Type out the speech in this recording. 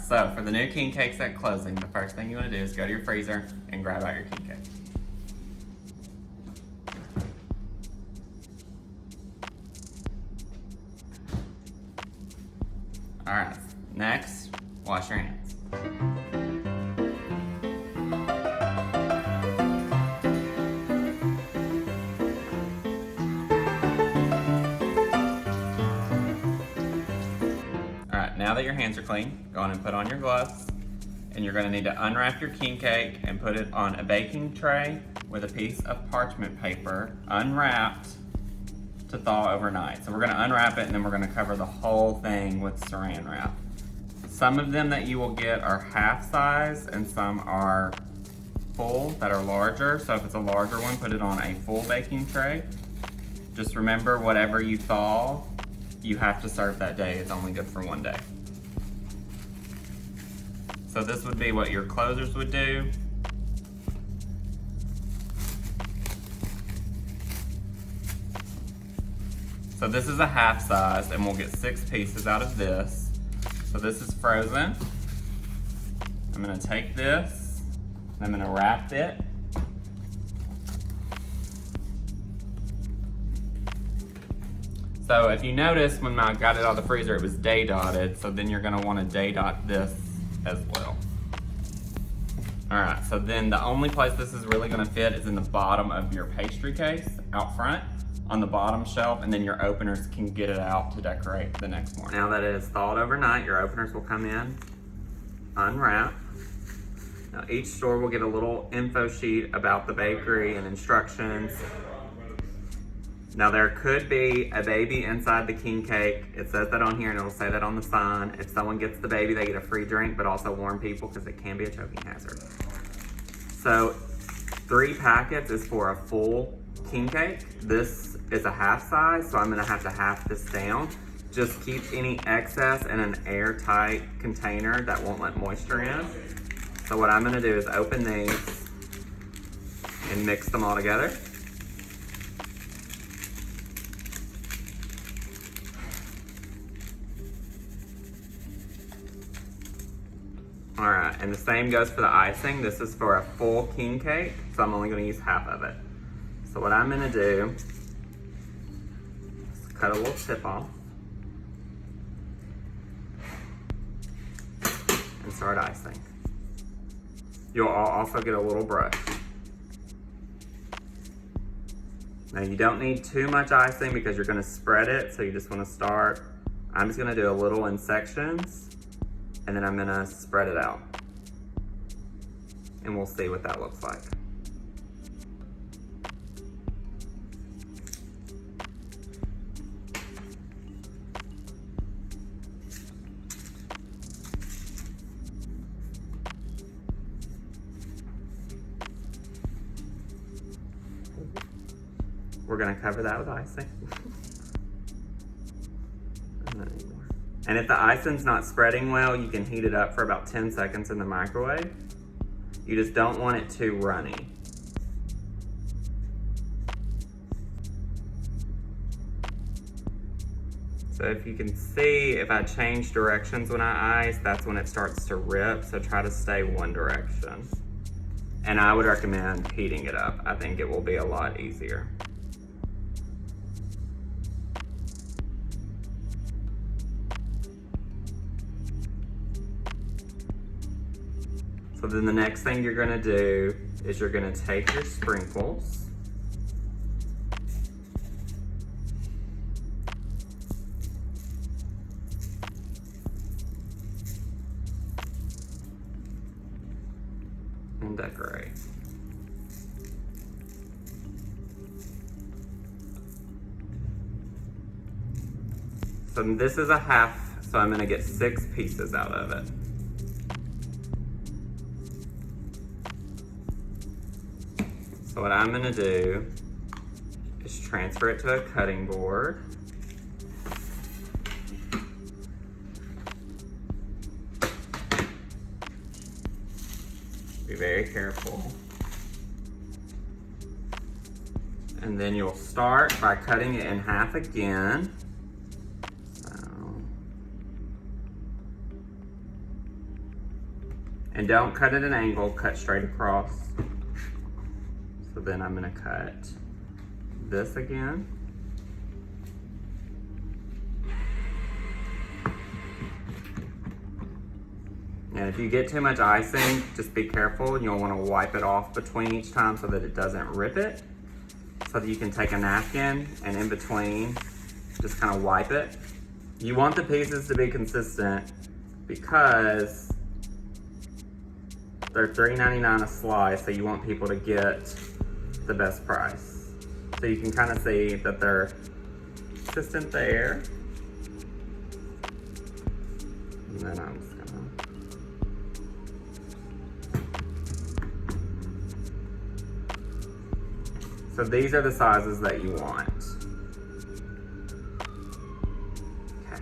so for the new king cakes at closing, the first thing you want to do is go to your freezer and grab out your king cake. All right, next, wash your hands. All right, now that your hands are clean, go on and put on your gloves, and you're gonna need to unwrap your king cake and put it on a baking tray with a piece of parchment paper, unwrapped, to thaw overnight. So we're gonna unwrap it and then we're gonna cover the whole thing with saran wrap. Some of them that you will get are half size and some are full that are larger. So if it's a larger one, put it on a full baking tray. Just remember, whatever you thaw, you have to serve that day. It's only good for one day. So this would be what your closers would do. So this is a half size and we'll get 6 pieces out of this. So this is frozen. I'm gonna take this and I'm gonna wrap it. So if you notice when I got it out of the freezer, it was day dotted. So then you're gonna wanna day dot this as well. All right, so then the only place this is really gonna fit is in the bottom of your pastry case out front, on the bottom shelf, and then your openers can get it out to decorate the next morning. Now that it is thawed overnight, your openers will come in, unwrap. Now each store will get a little info sheet about the bakery and instructions. Now there could be a baby inside the king cake. It says that on here and it'll say that on the sign. If someone gets the baby, they get a free drink, but also warn people because it can be a choking hazard. So 3 packets is for a full king cake. This is a half size, so I'm gonna have to half this down. Just keep any excess in an airtight container that won't let moisture in. So what I'm gonna do is open these and mix them all together. All right, and the same goes for the icing. This is for a full king cake, so I'm only gonna use half of it. So what I'm gonna do is cut a little tip off and start icing. You'll also get a little brush. Now you don't need too much icing because you're gonna spread it, so you just wanna start. I'm just gonna do a little in sections and then I'm gonna spread it out. And we'll see what that looks like. We're gonna cover that with icing. And if the icing's not spreading well, you can heat it up for about 10 seconds in the microwave. You just don't want it too runny. So if you can see, if I change directions when I ice, that's when it starts to rip. So try to stay one direction. And I would recommend heating it up. I think it will be a lot easier. So then the next thing you're gonna do is you're gonna take your sprinkles and decorate. So this is a half, so I'm gonna get 6 pieces out of it. So what I'm gonna do is transfer it to a cutting board. Be very careful. And then you'll start by cutting it in half again. And don't cut at an angle, cut straight across. So then I'm gonna cut this again. And if you get too much icing, just be careful, and you'll want to wipe it off between each time so that it doesn't rip it. So that you can take a napkin and in between, just kind of wipe it. You want the pieces to be consistent because they're $3.99 a slice, so you want people to get the best price. So you can kind of see that they're consistent there. And then I'm just gonna... So these are the sizes that you want. Okay.